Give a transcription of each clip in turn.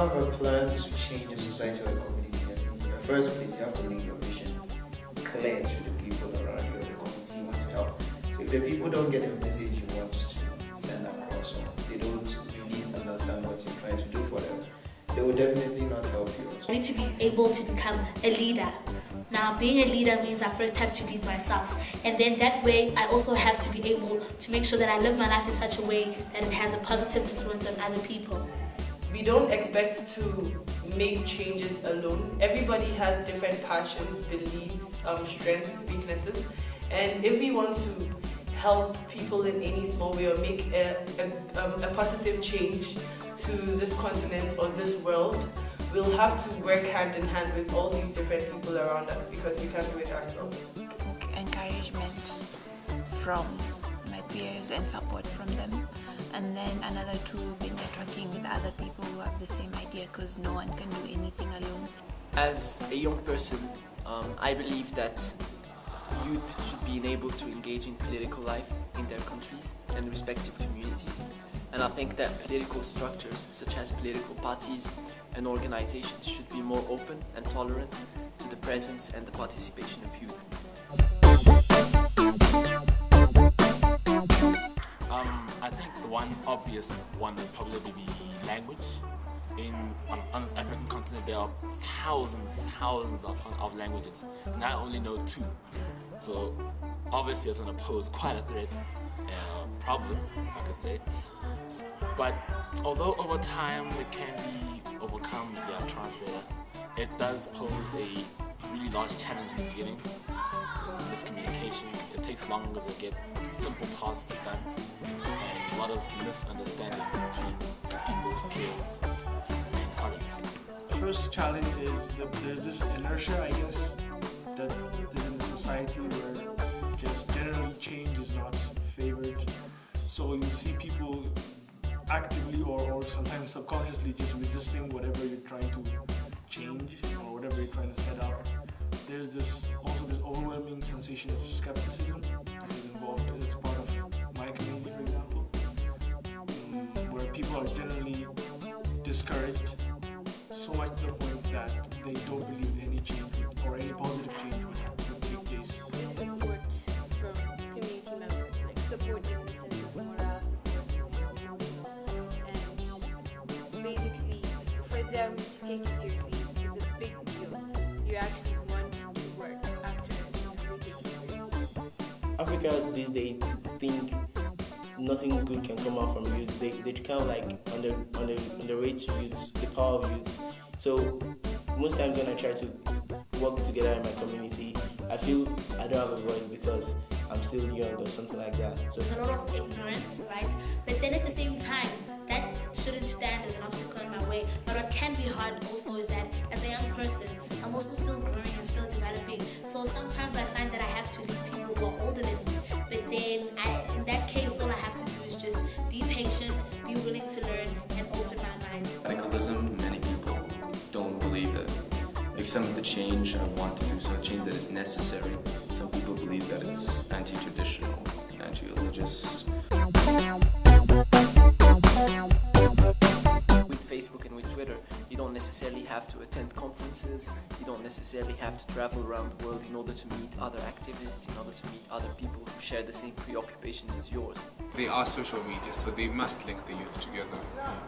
have a plan to change the society or the community, in the first place, you have to make your vision clear to the people around you or the community you want to help. So if the people don't get the message you want to send across, or they don't really understand what you're trying to do for them, they will definitely not help you. I need to be able to become a leader. Now, being a leader means I first have to lead myself, and then that way I also have to be able to make sure that I live my life in such a way that it has a positive influence on other people. We don't expect to make changes alone. Everybody has different passions, beliefs, strengths, weaknesses, and if we want to help people in any small way or make a positive change to this continent or this world, we'll have to work hand in hand with all these different people around us, because we can't do it ourselves. Encouragement from my peers and support from them. And then another two will be networking with other people who have the same idea, because no one can do anything alone. As a young person, I believe that youth should be enabled to engage in political life in their countries and respective communities. And I think that political structures, such as political parties and organizations, should be more open and tolerant to the presence and the participation of youth. I think the one obvious one would probably be language. On this African continent, there are thousands of languages, and I only know 2. So obviously it's going to pose quite a threat, problem, I could say. But although over time it can be overcome via transfer, it does pose a really large challenge in the beginning. Miscommunication, it takes longer to get simple tasks done, and a lot of misunderstanding between people, peers, and colleagues. First challenge is that there's this inertia, I guess, that is in the society where just generally change is not favored. So you see people actively or sometimes subconsciously just resisting whatever you're trying to change or whatever you're trying to set up. There's also this overwhelming sensation of skepticism that is involved. It's part of my community, for example, where people are generally discouraged so much to the point that they don't believe any change or any positive change would take place. With support from community members, like support in the sense of morale, support in emotional, and basically for them to take you seriously is a big deal. You actually want to work after they take you seriously. Africa these days think nothing good can come out from youth. They kind of like underrate youths, the power of youth. So most times when I try to work together in my community, I feel I don't have a voice because I'm still young or something like that. So there's a lot of ignorance, right? But then at the same time, that shouldn't stand as an obstacle in my way. But what can be hard also is that as a young person, I'm also still growing and still developing. So sometimes I find that I have to lead people who are older than me. But then in that case, all I have to do is just be patient, be willing to learn, and open my mind. Radicalism, many people don't believe that some of the change I want to do, some of the change that is necessary. Some people believe that it's anti-traditional, anti-religious. With Facebook and with Twitter, you don't necessarily have to attend conferences, you don't necessarily have to travel around the world in order to meet other activists, in order to meet other people who share the same preoccupations as yours. They are social media, so they must link the youth together.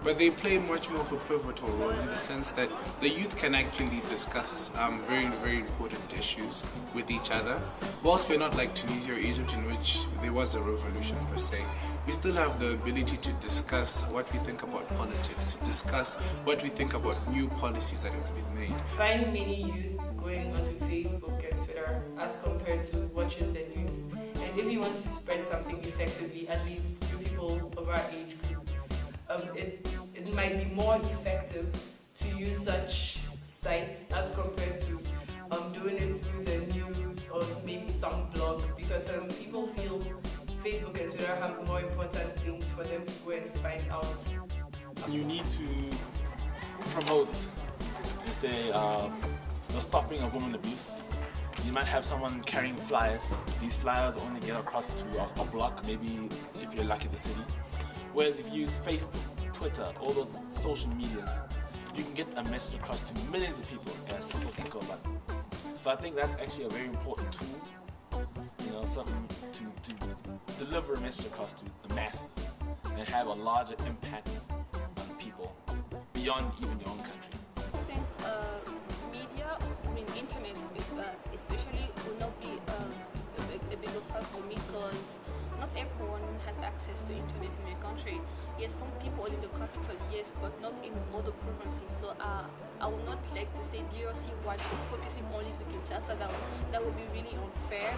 But they play much more of a pivotal role in the sense that the youth can actually discuss very, very important issues with each other. Whilst we're not like Tunisia or Egypt, in which there was a revolution per se, we still have the ability to discuss what we think about politics, to discuss what we think about new policies that have been made. Find many youth going onto Facebook and Twitter as compared to watching the news. And if you want to spread something effectively, at least to people of our age group, it might be more effective to use such sites as compared to doing it through the news or maybe some blogs, because people feel Facebook and Twitter have more important things for them to go and find out. You need to promote, let's say, the stopping of women abuse. You might have someone carrying flyers. These flyers only get across to a block, maybe if you're lucky the city. Whereas if you use Facebook, Twitter, all those social medias, you can get a message across to millions of people in a simple click of a button. So I think that's actually a very important tool, you know, something to deliver a message across to the masses and have a larger impact on people beyond even your own country. I think media, internet especially, will not be a big of help for me because not everyone has access to internet in my country. Yes, some people in the capital, yes, but not in all the provinces. So I would not like to say DRC wide, focusing only to Kinshasa. That would be really unfair.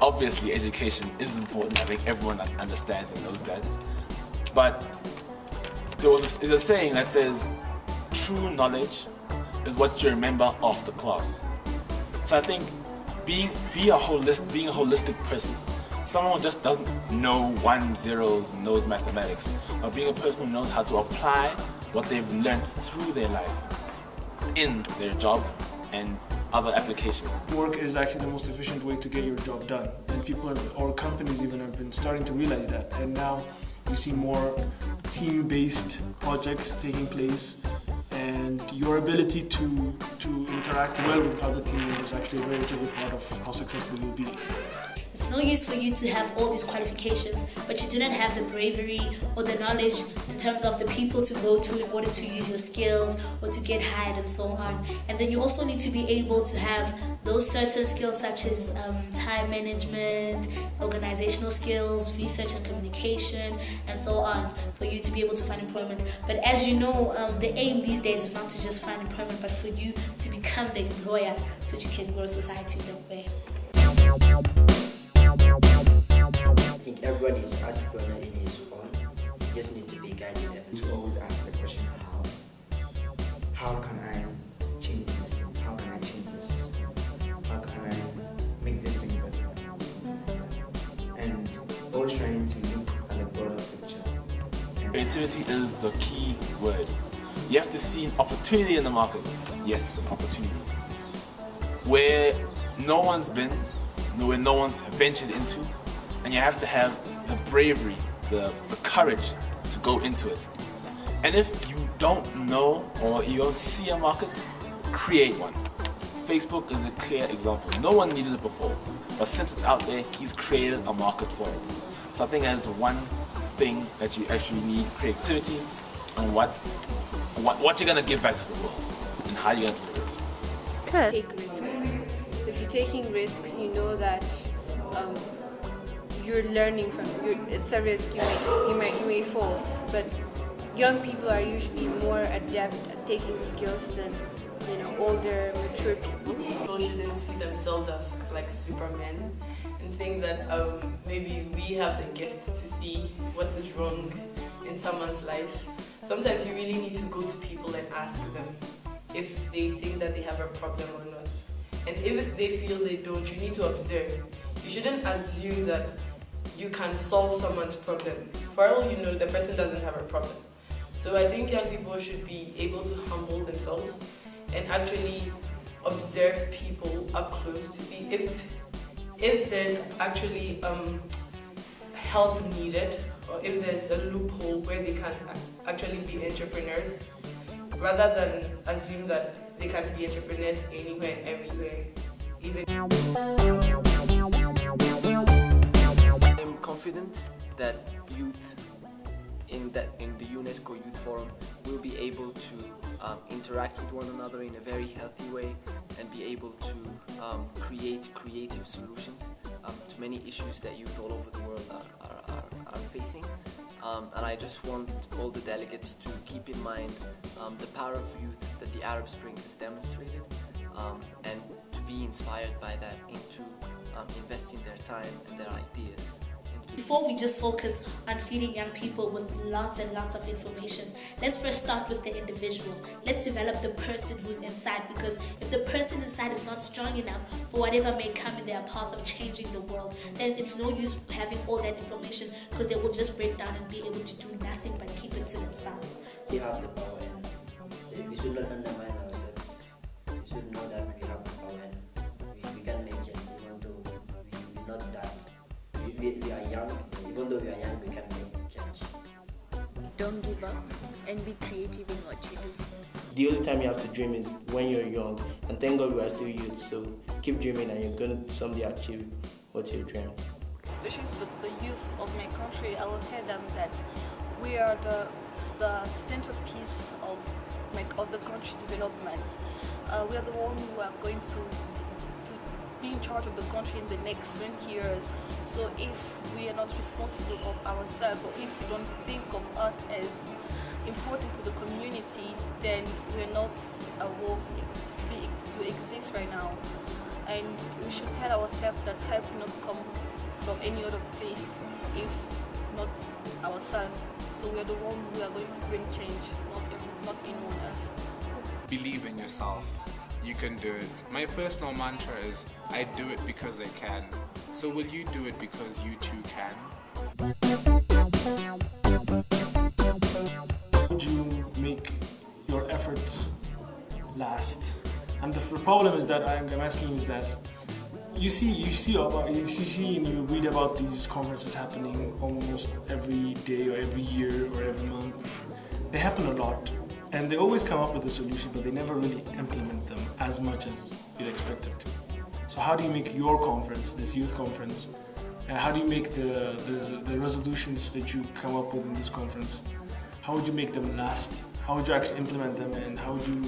Obviously, education is important. I think everyone understands and knows that. But there's a saying that says, true knowledge is what you remember of the class. So I think being a holistic person, someone who just doesn't know 1 zeros, knows mathematics, but being a person who knows how to apply what they've learned through their life in their job and other applications. Work is actually the most efficient way to get your job done, and people or companies even have been starting to realize that. And now you see more team-based projects taking place, and your ability to interact well with other team members is actually a very integral part of how successful you'll be. It's no use for you to have all these qualifications, but you do not have the bravery or the knowledge in terms of the people to go to in order to use your skills or to get hired and so on. And then you also need to be able to have those certain skills such as time management, organizational skills, research and communication, and so on for you to be able to find employment. But as you know, the aim these days is not to just find employment, but for you to become the employer so that you can grow society that way. I think everybody is entrepreneur in his own. You just need to be guided and to always ask the question, how can I change this thing? How can I change this system? How can I make this thing better? And always trying to look at the broader picture. Creativity is the key word. You have to see an opportunity in the market. Yes, an opportunity. Where no one's been, where no one's ventured into, and you have to have the bravery, the courage to go into it. And if you don't know or you don't see a market, create one. Facebook is a clear example. No one needed it before, but since it's out there, he's created a market for it. So I think that's one thing that you actually need: creativity and what you're gonna give back to the world and how you're gonna deliver it. Good. Take risks. If you're taking risks, you know that you're learning from it. It's a risk. You may fall, but young people are usually more adept at taking skills than older, mature people. People shouldn't see themselves as like supermen and think that maybe we have the gift to see what is wrong in someone's life. Sometimes you really need to go to people and ask them if they think that they have a problem or not. And if they feel they don't, you need to observe. You shouldn't assume that you can solve someone's problem. For all you know, the person doesn't have a problem. So I think young people should be able to humble themselves and actually observe people up close to see if there's actually help needed, or if there's a loophole where they can actually be entrepreneurs, rather than assume that they can be entrepreneurs anywhere and everywhere. I'm confident that youth in the UNESCO Youth Forum will be able to interact with one another in a very healthy way and be able to create creative solutions to many issues that youth all over the world are facing. And I just want all the delegates to keep in mind the power of youth that the Arab Spring has demonstrated, and to be inspired by that into investing their time and their ideas. Before we just focus on feeding young people with lots and lots of information, let's first start with the individual. Let's develop the person who's inside, because if the person inside is not strong enough for whatever may come in their path of changing the world, then it's no use having all that information, because they will just break down and be able to do nothing but keep it to themselves. We have the power, and we should not undermine ourselves. We should know that we have the power and we can make change, even though we're not that. We are young. Even though we are young, we can make change. don't give up, and be creative in what you do. The only time you have to dream is when you're young, and thank God we are still youth, so keep dreaming and you're going to someday achieve what you dream. Especially to the youth of my country, I will tell them that we are the centerpiece of the country development. We are the one who are going to be in charge of the country in the next 20 years. So if we are not responsible of ourselves, or if we don't think of us as important for the community, then we're not worth to exist right now. And we should tell ourselves that help will not come from any other place if not ourselves. So we are the one who are going to bring change, not anyone else. Believe in yourself. You can do it. My personal mantra is, I do it because I can. So will you do it because you too can? Would you make your efforts last? And the problem is that I'm asking you is that you see and you read about these conferences happening almost every day or every year or every month. They happen a lot. And they always come up with a solution, but they never really implement them as much as you'd expect them to. So how do you make your conference, this youth conference, and how do you make the resolutions that you come up with in this conference, how would you make them last? How would you actually implement them, and how would you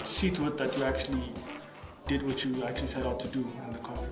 see to it that you actually did what you actually set out to do in the conference?